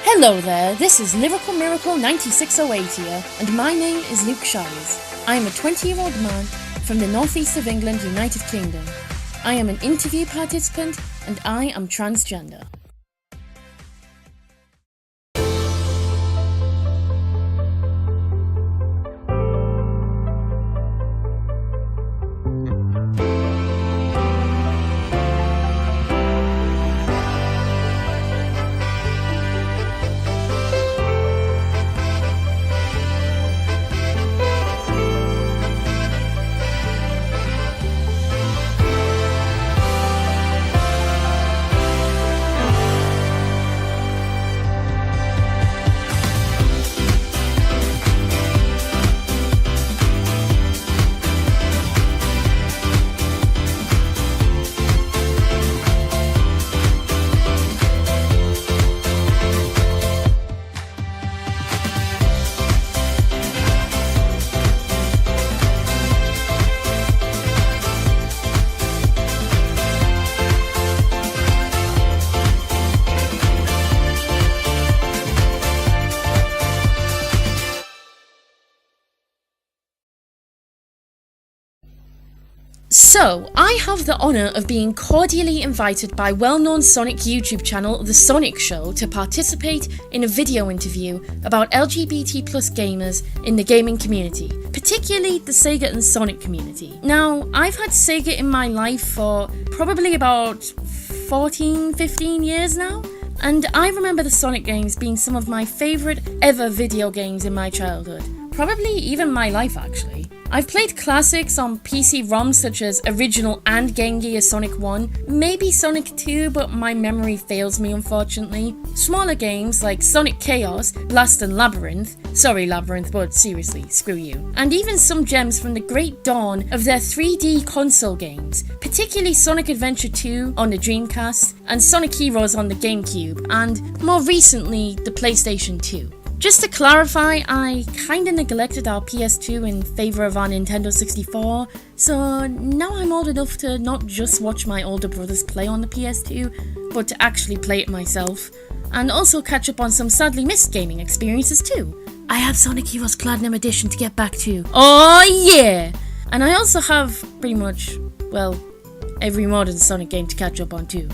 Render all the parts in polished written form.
Hello there, this is Lyrical Miracle 9608 here, and my name is Luke Shires. I am a 20-year-old man from the northeast of England, United Kingdom. I am an interview participant, and I am transgender. So, I have the honour of being cordially invited by well-known Sonic YouTube channel The Sonic Show to participate in a video interview about LGBT plus gamers in the gaming community, particularly the Sega and Sonic community. Now, I've had Sega in my life for probably about 14-15 years now, and I remember the Sonic games being some of my favourite ever video games in my childhood. Probably even my life, actually. I've played classics on PC-ROMs such as Original and Game Gear Sonic 1, maybe Sonic 2, but my memory fails me unfortunately. Smaller games like Sonic Chaos, Blast and Labyrinth, sorry Labyrinth, but seriously, screw you. And even some gems from the great dawn of their 3D console games, particularly Sonic Adventure 2 on the Dreamcast, and Sonic Heroes on the GameCube, and more recently, the PlayStation 2. Just to clarify, I kinda neglected our PS2 in favour of our Nintendo 64, so now I'm old enough to not just watch my older brothers play on the PS2, but to actually play it myself, and also catch up on some sadly missed gaming experiences too. I have Sonic Heroes Platinum Edition to get back to. Oh yeah! And I also have pretty much, well, every modern Sonic game to catch up on too.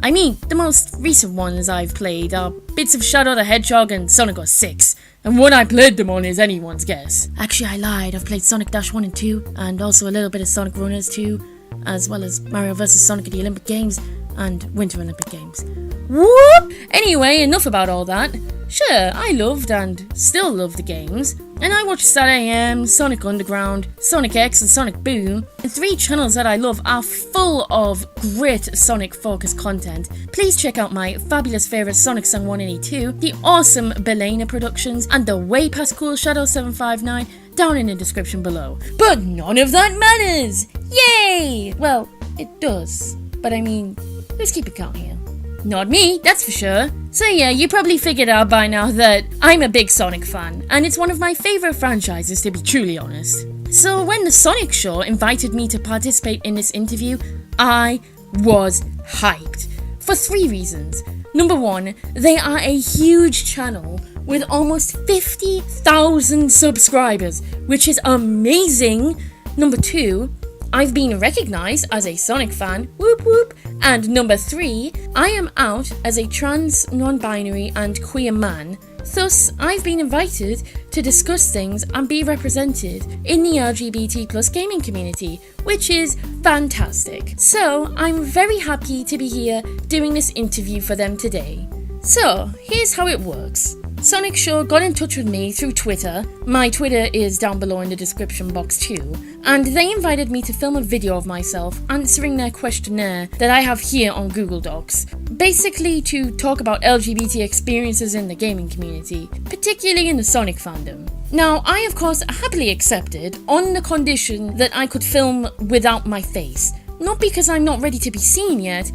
I mean, the most recent ones I've played are bits of Shadow the Hedgehog and Sonic 06, and what I played them on is anyone's guess. Actually, I lied, I've played Sonic Dash 1 and 2, and also a little bit of Sonic Runners 2, as well as Mario vs Sonic at the Olympic Games, and Winter Olympic Games. Whoop! Anyway, enough about all that. Sure, I loved and still love the games, and I watch SatAM, Sonic Underground, Sonic X and Sonic Boom. The three channels that I love are full of great Sonic-focused content. Please check out my fabulous favourite Sonic Song 182, the awesome Belena Productions, and the way past cool Shadow 759 down in the description below. But none of that matters! Yay! Well, it does, but I mean, let's keep it count here. Not me, that's for sure. So yeah, you probably figured out by now that I'm a big Sonic fan, and it's one of my favourite franchises to be truly honest. So when the Sonic Show invited me to participate in this interview, I was hyped. For three reasons. Number one, they are a huge channel with almost 50,000 subscribers, which is amazing. Number two, I've been recognised as a Sonic fan, whoop whoop. And number three, I am out as a trans, non-binary and queer man, thus I've been invited to discuss things and be represented in the LGBT plus gaming community, which is fantastic. So I'm very happy to be here doing this interview for them today. So here's how it works. Sonic Show got in touch with me through Twitter. My Twitter is down below in the description box too. And they invited me to film a video of myself answering their questionnaire that I have here on Google Docs. Basically to talk about LGBT experiences in the gaming community, particularly in the Sonic fandom. Now, I of course happily accepted on the condition that I could film without my face. Not because I'm not ready to be seen yet,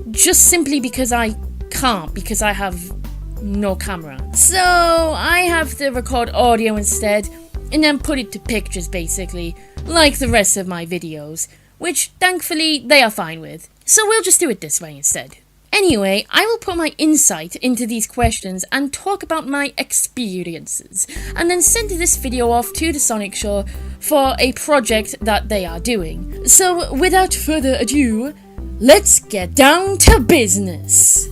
just simply because I can't, because I have no camera. So I have to record audio instead and then put it to pictures basically, like the rest of my videos, which thankfully they are fine with. So we'll just do it this way instead. Anyway, I will put my insight into these questions and talk about my experiences, and then send this video off to the Sonic Show for a project that they are doing. So, without further ado, let's get down to business!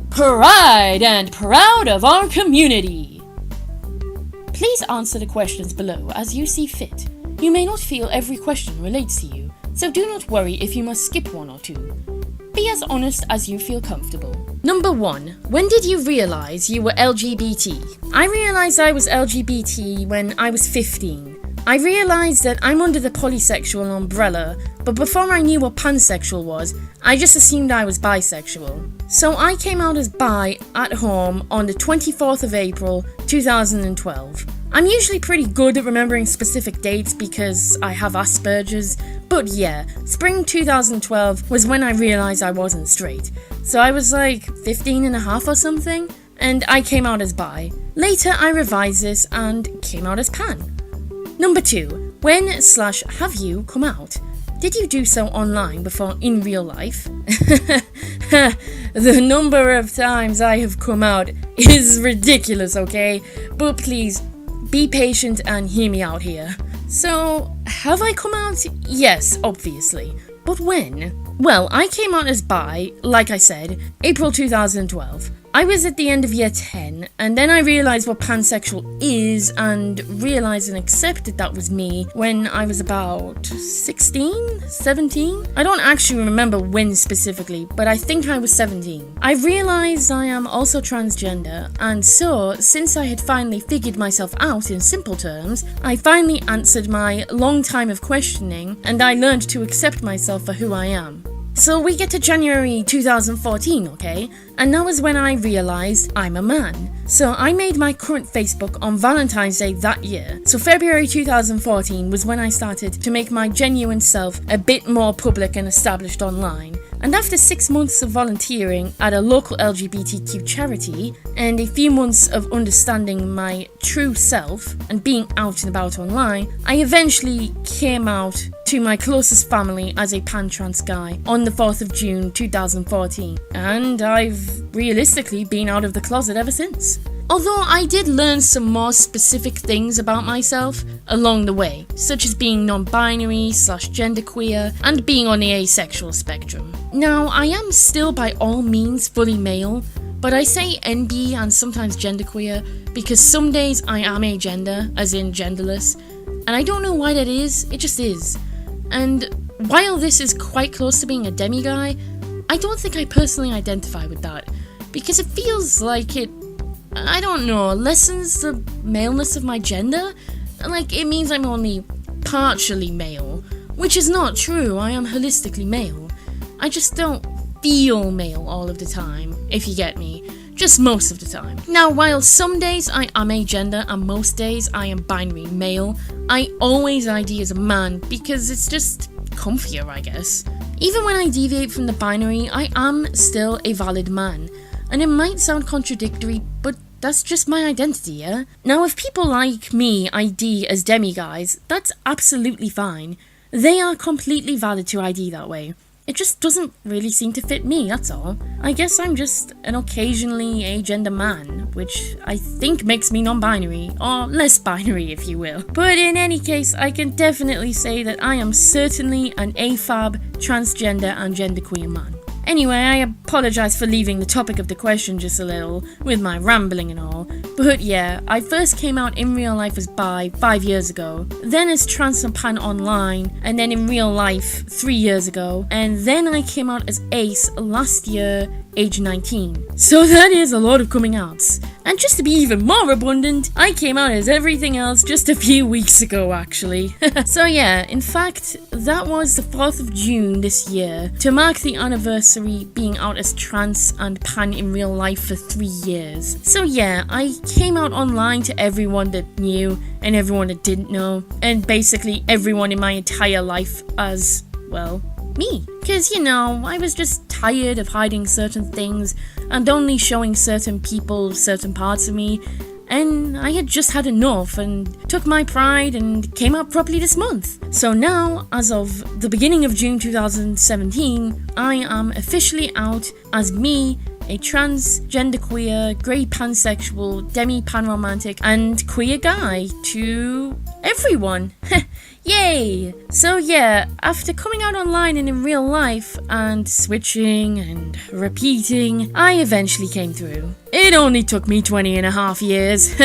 Pride and proud of our community! Please answer the questions below as you see fit. You may not feel every question relates to you, so do not worry if you must skip one or two. Be as honest as you feel comfortable. Number 1. When did you realise you were LGBT? I realised I was LGBT when I was 15. I realised that I'm under the polysexual umbrella, but before I knew what pansexual was, I just assumed I was bisexual. So I came out as bi at home on the 24th of April 2012. I'm usually pretty good at remembering specific dates because I have Asperger's, but yeah, spring 2012 was when I realised I wasn't straight. So I was like 15 and a half or something, and I came out as bi. Later I revised this and came out as pan. Number 2. When/have you come out? Did you do so online before in real life? The number of times I have come out is ridiculous, okay? But please, be patient and hear me out here. So, have I come out? Yes, obviously. But when? Well, I came out as bi, like I said, April 2012. I was at the end of year 10, and then I realised what pansexual is, and realised and accepted that was me when I was about 16? 17? I don't actually remember when specifically, but I think I was 17. I realised I am also transgender, and so, since I had finally figured myself out in simple terms, I finally answered my long time of questioning, and I learned to accept myself for who I am. So we get to January 2014, okay? And that was when I realised I'm a man. So I made my current Facebook on Valentine's Day that year. So February 2014 was when I started to make my genuine self a bit more public and established online. And after 6 months of volunteering at a local LGBTQ charity, and a few months of understanding my true self and being out and about online, I eventually came out to my closest family as a pan-trans guy on the 4th of June 2014. And I've realistically been out of the closet ever since. Although I did learn some more specific things about myself along the way, such as being non-binary/genderqueer and being on the asexual spectrum. Now, I am still by all means fully male, but I say NB and sometimes genderqueer because some days I am agender, as in genderless, and I don't know why that is, it just is. And while this is quite close to being a demi-guy, I don't think I personally identify with that, because it feels like it, I don't know, lessens the maleness of my gender. Like, it means I'm only partially male, which is not true. I am holistically male. I just don't feel male all of the time, if you get me. Just most of the time. Now, while some days I am agender and most days I am binary male, I always ID as a man because it's just comfier, I guess. Even when I deviate from the binary, I am still a valid man. And it might sound contradictory, but that's just my identity, yeah? Now, if people like me ID as demi-guys, that's absolutely fine. They are completely valid to ID that way. It just doesn't really seem to fit me, that's all. I guess I'm just an occasionally agender man, which I think makes me non-binary, or less binary if you will. But in any case, I can definitely say that I am certainly an AFAB, transgender and genderqueer man. Anyway, I apologise for leaving the topic of the question just a little, with my rambling and all, but yeah, I first came out in real life as bi 5 years ago, then as trans and pan online, and then in real life 3 years ago, and then I came out as ace last year, age 19. So that is a lot of coming outs. And just to be even more abundant, I came out as everything else just a few weeks ago actually. So yeah, in fact, that was the 4th of June this year, to mark the anniversary being out as trans and pan in real life for 3 years. So yeah, I came out online to everyone that knew and everyone that didn't know, and basically everyone in my entire life as, well, me. Because, you know, I was just tired of hiding certain things and only showing certain people certain parts of me, and I had just had enough and took my pride and came out properly this month. So now, as of the beginning of June 2017, I am officially out as me, a transgender queer, grey pansexual, demi-panromantic and queer guy to everyone. Yay! So yeah, after coming out online and in real life and switching and repeating, I eventually came through. It only took me 20.5 years.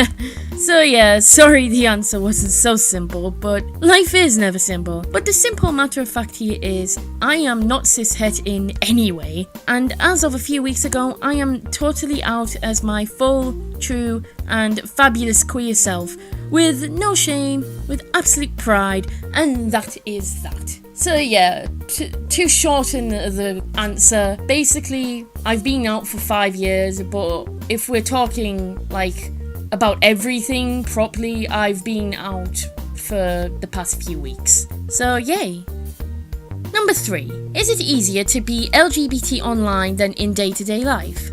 So yeah, sorry the answer wasn't so simple, but life is never simple. But the simple matter of fact here is, I am not cishet in any way, and as of a few weeks ago, I am totally out as my full, true, and fabulous queer self, with no shame, with absolute pride, and that is that. So yeah, to shorten the answer, basically, I've been out for 5 years, but if we're talking, like, about everything properly, I've been out for the past few weeks. So yay! Number 3. Is it easier to be LGBT online than in day-to-day life?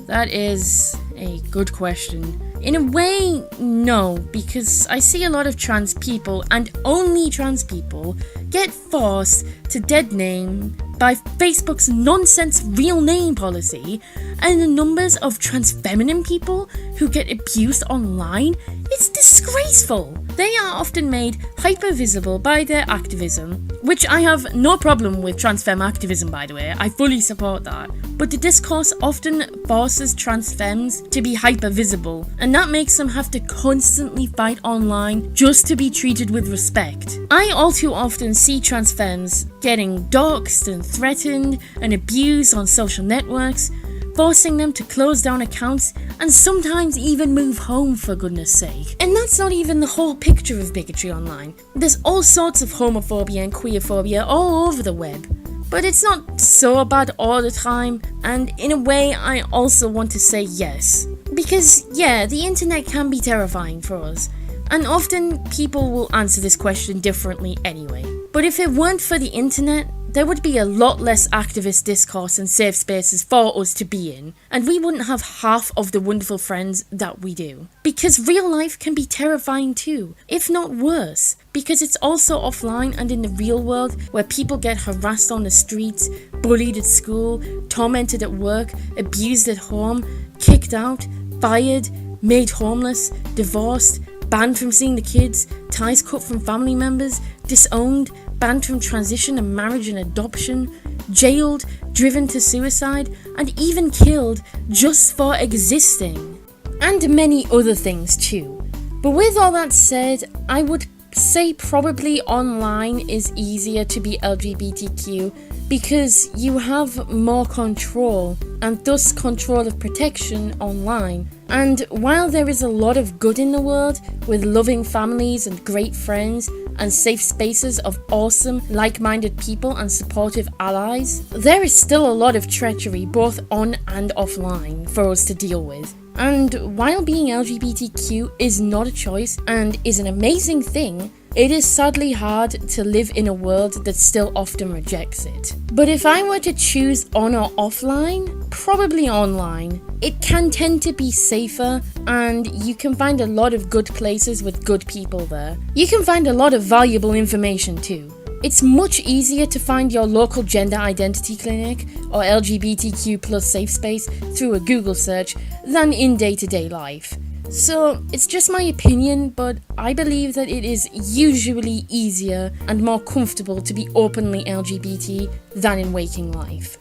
That is a good question. In a way, no, because I see a lot of trans people, and only trans people, get forced to dead name by Facebook's nonsense real name policy, and the numbers of trans feminine people who get abused online, it's disgraceful. They are often made hyper-visible by their activism, which I have no problem with trans femme activism, by the way, I fully support that. But the discourse often forces trans femmes to be hyper-visible, and that makes them have to constantly fight online just to be treated with respect. I all too often see trans femmes getting doxxed and threatened and abused on social networks, forcing them to close down accounts and sometimes even move home, for goodness sake. And that's not even the whole picture of bigotry online. There's all sorts of homophobia and queerphobia all over the web. But it's not so bad all the time, and in a way I also want to say yes. Because yeah, the internet can be terrifying for us, and often people will answer this question differently anyway. But if it weren't for the internet, there would be a lot less activist discourse and safe spaces for us to be in, and we wouldn't have half of the wonderful friends that we do. Because real life can be terrifying too, if not worse, because it's also offline and in the real world where people get harassed on the streets, bullied at school, tormented at work, abused at home, kicked out, fired, made homeless, divorced, banned from seeing the kids, ties cut from family members, disowned, banned from transition and marriage and adoption, jailed, driven to suicide, and even killed just for existing. And many other things too. But with all that said, I would say probably online is easier to be LGBTQ because you have more control, and thus control of protection online. And while there is a lot of good in the world, with loving families and great friends, and safe spaces of awesome, like-minded people and supportive allies, there is still a lot of treachery both on and offline for us to deal with. And while being LGBTQ is not a choice and is an amazing thing, it is sadly hard to live in a world that still often rejects it. But if I were to choose on or offline, probably online. It can tend to be safer, and you can find a lot of good places with good people there. You can find a lot of valuable information too. It's much easier to find your local gender identity clinic or LGBTQ+ safe space through a Google search than in day-to-day life. So, it's just my opinion, but I believe that it is usually easier and more comfortable to be openly LGBT than in waking life.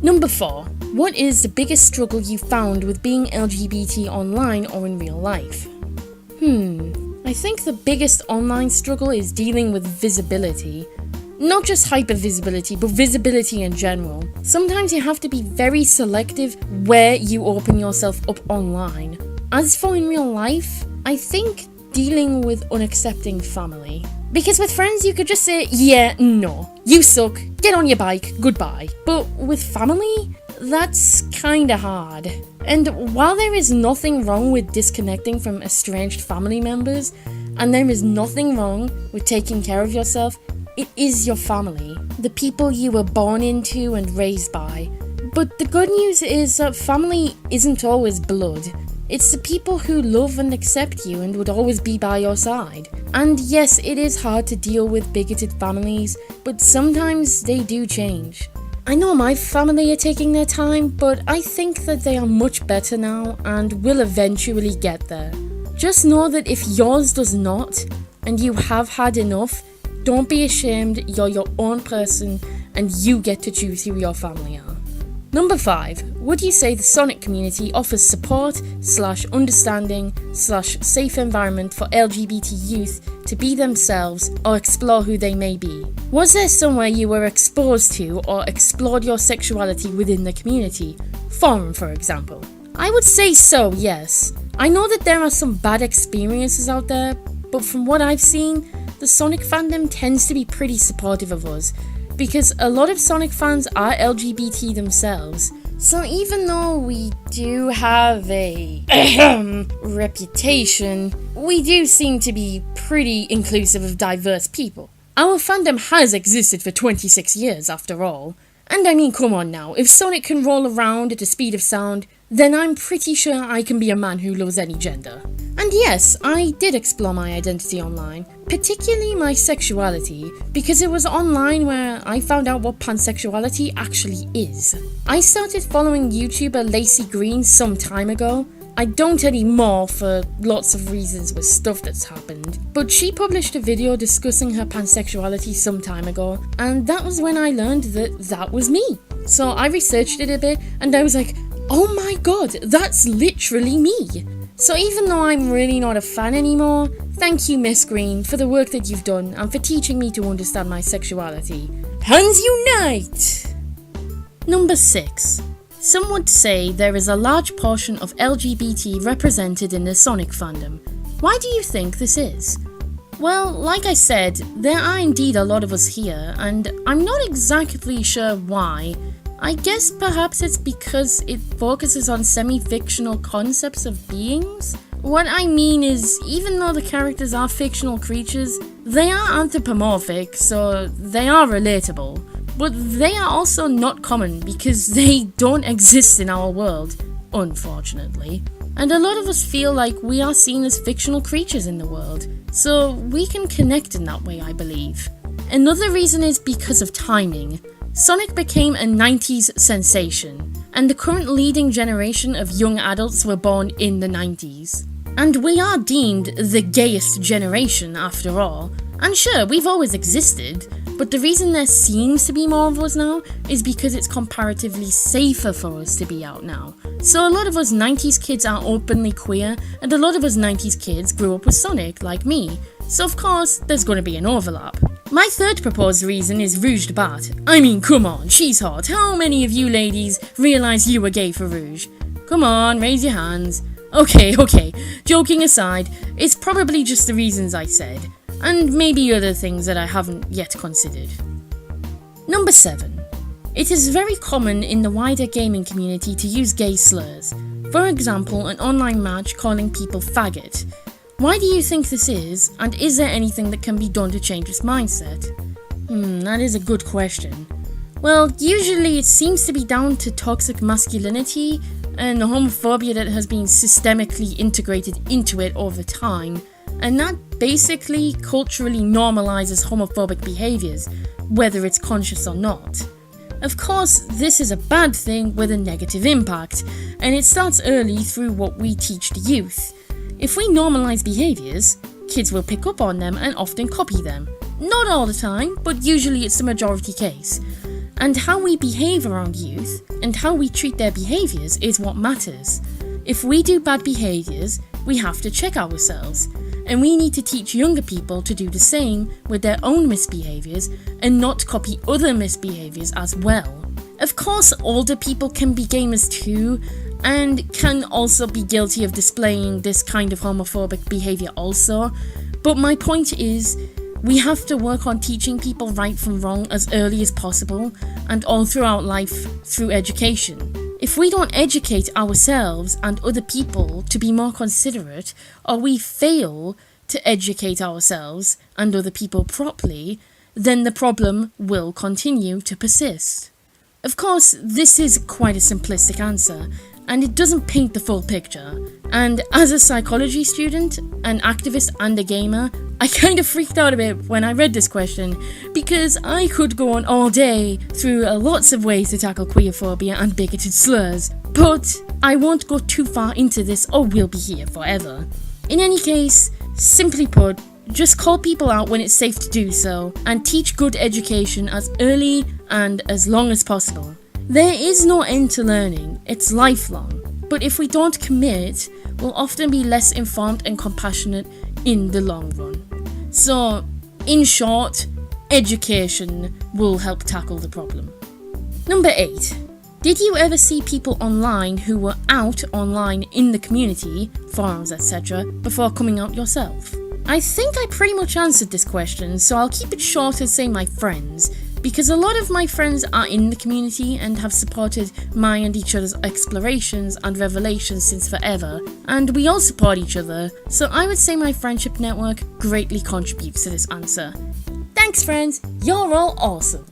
Number 4. What is the biggest struggle you found with being LGBT online or in real life? I think the biggest online struggle is dealing with visibility. Not just hypervisibility, but visibility in general. Sometimes you have to be very selective where you open yourself up online. As for in real life, I think dealing with unaccepting family. Because with friends you could just say, yeah, no, you suck, get on your bike, goodbye. But with family, that's kinda hard. And while there is nothing wrong with disconnecting from estranged family members, and there is nothing wrong with taking care of yourself, it is your family, the people you were born into and raised by. But the good news is that family isn't always blood. It's the people who love and accept you and would always be by your side. And yes, it is hard to deal with bigoted families, but sometimes they do change. I know my family are taking their time, but I think that they are much better now and will eventually get there. Just know that if yours does not, and you have had enough, don't be ashamed, you're your own person and you get to choose who your family are. Number 5. Would you say the Sonic community offers support / understanding / safe environment for LGBT youth to be themselves or explore who they may be? Was there somewhere you were exposed to or explored your sexuality within the community? Forum, for example. I would say so, yes. I know that there are some bad experiences out there, but from what I've seen, the Sonic fandom tends to be pretty supportive of us, because a lot of Sonic fans are LGBT themselves. So even though we do have a reputation, we do seem to be pretty inclusive of diverse people. Our fandom has existed for 26 years after all. And I mean, come on now, if Sonic can roll around at the speed of sound, then I'm pretty sure I can be a man who loves any gender. And yes, I did explore my identity online, particularly my sexuality, because it was online where I found out what pansexuality actually is. I started following YouTuber Lacey Green some time ago. I don't anymore for lots of reasons with stuff that's happened, but she published a video discussing her pansexuality some time ago, and that was when I learned that that was me. So I researched it a bit, and I was like, oh my god, that's literally me. So even though I'm really not a fan anymore, thank you Miss Green for the work that you've done and for teaching me to understand my sexuality. Pans unite! Number 6. Some would say there is a large portion of LGBT represented in the Sonic fandom. Why do you think this is? Well, like I said, there are indeed a lot of us here, and I'm not exactly sure why. I guess perhaps it's because it focuses on semi-fictional concepts of beings? What I mean is, even though the characters are fictional creatures, they are anthropomorphic, so they are relatable. But they are also not common because they don't exist in our world, unfortunately. And a lot of us feel like we are seen as fictional creatures in the world, so we can connect in that way, I believe. Another reason is because of timing. Sonic became a 90s sensation, and the current leading generation of young adults were born in the 90s. And we are deemed the gayest generation after all. And sure, we've always existed, but the reason there seems to be more of us now is because it's comparatively safer for us to be out now. So a lot of us 90s kids are openly queer, and a lot of us 90s kids grew up with Sonic, like me. So of course, there's going to be an overlap. My third proposed reason is Rouge de Bat. I mean, come on, she's hot. How many of you ladies realise you were gay for Rouge? Come on, raise your hands. Okay, joking aside, it's probably just the reasons I said, and maybe other things that I haven't yet considered. Number 7. It is very common in the wider gaming community to use gay slurs. For example, an online match calling people faggot. Why do you think this is, and is there anything that can be done to change this mindset? That is a good question. Well, usually it seems to be down to toxic masculinity and the homophobia that has been systemically integrated into it over time, and that basically culturally normalizes homophobic behaviors, whether it's conscious or not. Of course, this is a bad thing with a negative impact, and it starts early through what we teach the youth. If we normalize behaviors, kids will pick up on them and often copy them. Not all the time, but usually it's the majority case. And how we behave around youth and how we treat their behaviors is what matters. If we do bad behaviors, we have to check ourselves, and we need to teach younger people to do the same with their own misbehaviors and not copy other misbehaviors as well. Of course, older people can be gamers too, and can also be guilty of displaying this kind of homophobic behavior also, but my point is, we have to work on teaching people right from wrong as early as possible, and all throughout life through education. If we don't educate ourselves and other people to be more considerate, or we fail to educate ourselves and other people properly, then the problem will continue to persist. Of course, this is quite a simplistic answer, and it doesn't paint the full picture. And as a psychology student, an activist and a gamer, I kind of freaked out a bit when I read this question, because I could go on all day through lots of ways to tackle queerphobia and bigoted slurs, but I won't go too far into this or we'll be here forever. In any case, simply put, just call people out when it's safe to do so, and teach good education as early and as long as possible. There is no end to learning, it's lifelong, but if we don't commit, we'll often be less informed and compassionate in the long run. So, in short, education will help tackle the problem. Number 8. Did you ever see people online who were out online in the community, forums, etc., before coming out yourself? I think I pretty much answered this question, so I'll keep it short and say my friends, because a lot of my friends are in the community and have supported my and each other's explorations and revelations since forever, and we all support each other, so I would say my friendship network greatly contributes to this answer. Thanks friends, you're all awesome!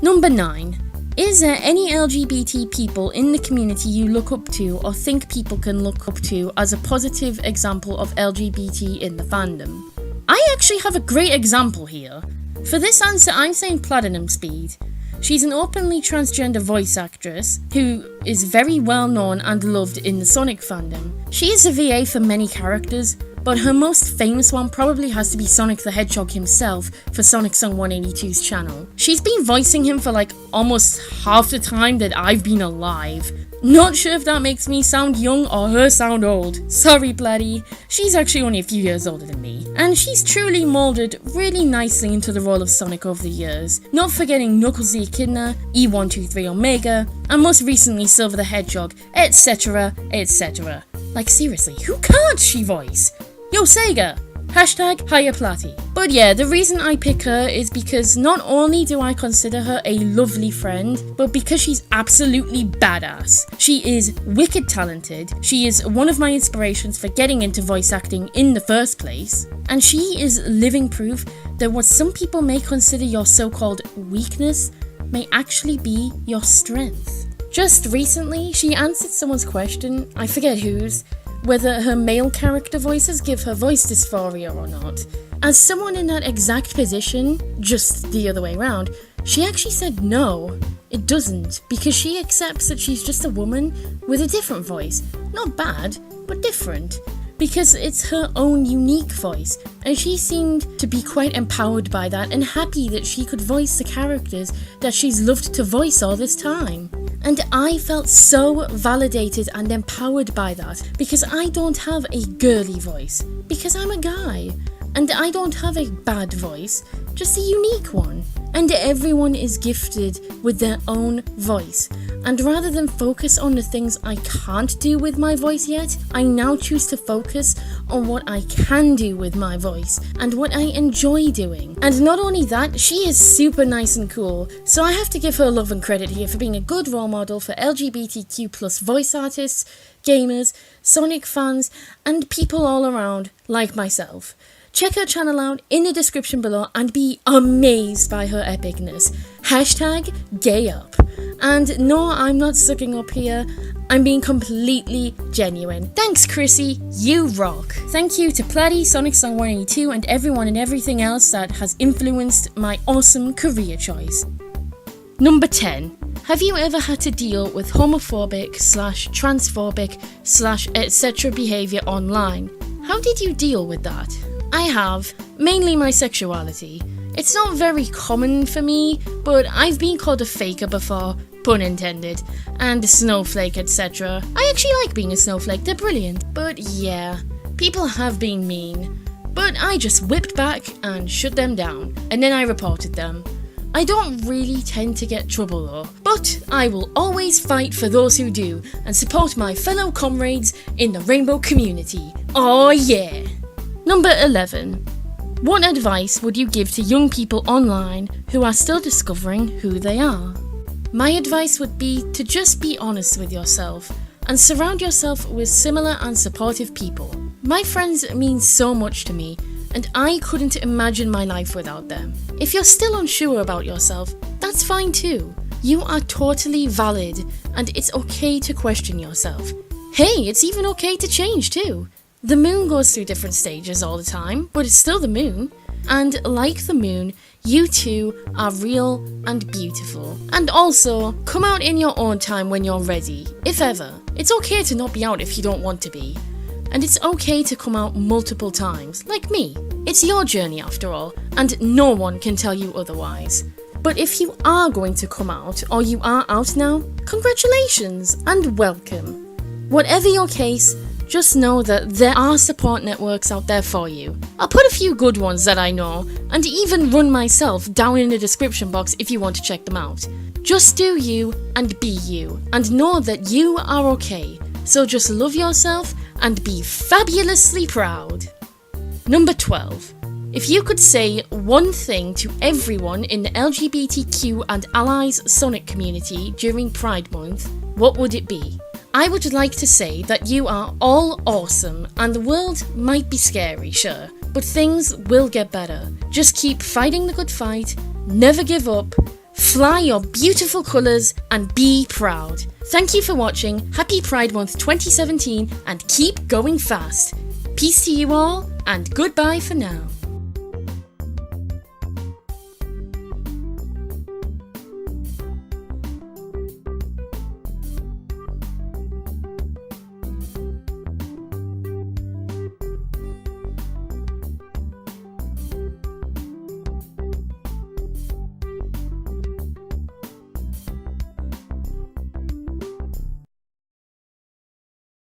Number 9. Is there any LGBT people in the community you look up to or think people can look up to as a positive example of LGBT in the fandom? I actually have a great example here. For this answer, I'm saying Platinum Speed. She's an openly transgender voice actress who is very well known and loved in the Sonic fandom. She is a VA for many characters, but her most famous one probably has to be Sonic the Hedgehog himself for Sonic Song 182's channel. She's been voicing him for like almost half the time that I've been alive. Not sure if that makes me sound young or her sound old. Sorry, Bloody. She's actually only a few years older than me. And she's truly moulded really nicely into the role of Sonic over the years. Not forgetting Knuckles the Echidna, E123 Omega, and most recently Silver the Hedgehog, etc, etc. Like seriously, who can't she voice? Yo Sega! Hashtag higher Platty. But yeah, the reason I pick her is because not only do I consider her a lovely friend, but because she's absolutely badass. She is wicked talented, she is one of my inspirations for getting into voice acting in the first place, and she is living proof that what some people may consider your so-called weakness may actually be your strength. Just recently, she answered someone's question, I forget whose, whether her male character voices give her voice dysphoria or not. As someone in that exact position, just the other way around, she actually said no, it doesn't, because she accepts that she's just a woman with a different voice. Not bad, but different, because it's her own unique voice, and she seemed to be quite empowered by that and happy that she could voice the characters that she's loved to voice all this time. And I felt so validated and empowered by that, because I don't have a girly voice, because I'm a guy, and I don't have a bad voice, just a unique one. And everyone is gifted with their own voice, and rather than focus on the things I can't do with my voice yet, I now choose to focus on what I can do with my voice, and what I enjoy doing. And not only that, she is super nice and cool, so I have to give her love and credit here for being a good role model for LGBTQ+ voice artists, gamers, Sonic fans, and people all around like myself. Check her channel out in the description below and be amazed by her epicness. Hashtag gay up. And no, I'm not sucking up here. I'm being completely genuine. Thanks, Chrissy. You rock. Thank you to Platy, Sonic Song 182, and everyone and everything else that has influenced my awesome career choice. Number 10. Have you ever had to deal with homophobic / transphobic / etc. behaviour online? How did you deal with that? I have, mainly my sexuality. It's not very common for me, but I've been called a faker before, pun intended, and a snowflake, etc. I actually like being a snowflake, they're brilliant. But yeah, people have been mean. But I just whipped back and shut them down, and then I reported them. I don't really tend to get trouble though, but I will always fight for those who do, and support my fellow comrades in the rainbow community. Oh yeah! Number 11. What advice would you give to young people online who are still discovering who they are? My advice would be to just be honest with yourself and surround yourself with similar and supportive people. My friends mean so much to me, and I couldn't imagine my life without them. If you're still unsure about yourself, that's fine too. You are totally valid, and it's okay to question yourself. Hey, it's even okay to change too. The moon goes through different stages all the time, but it's still the moon. And like the moon, you too are real and beautiful. And also, come out in your own time when you're ready, if ever. It's okay to not be out if you don't want to be. And it's okay to come out multiple times, like me. It's your journey after all, and no one can tell you otherwise. But if you are going to come out, or you are out now, congratulations and welcome. Whatever your case, just know that there are support networks out there for you. I'll put a few good ones that I know, and even run myself down in the description box if you want to check them out. Just do you and be you, and know that you are okay. So just love yourself and be fabulously proud. Number 12. If you could say one thing to everyone in the LGBTQ and allies Sonic community during Pride Month, what would it be? I would like to say that you are all awesome, and the world might be scary, sure, but things will get better. Just keep fighting the good fight, never give up, fly your beautiful colours, and be proud. Thank you for watching, happy Pride Month 2017, and keep going fast. Peace to you all, and goodbye for now.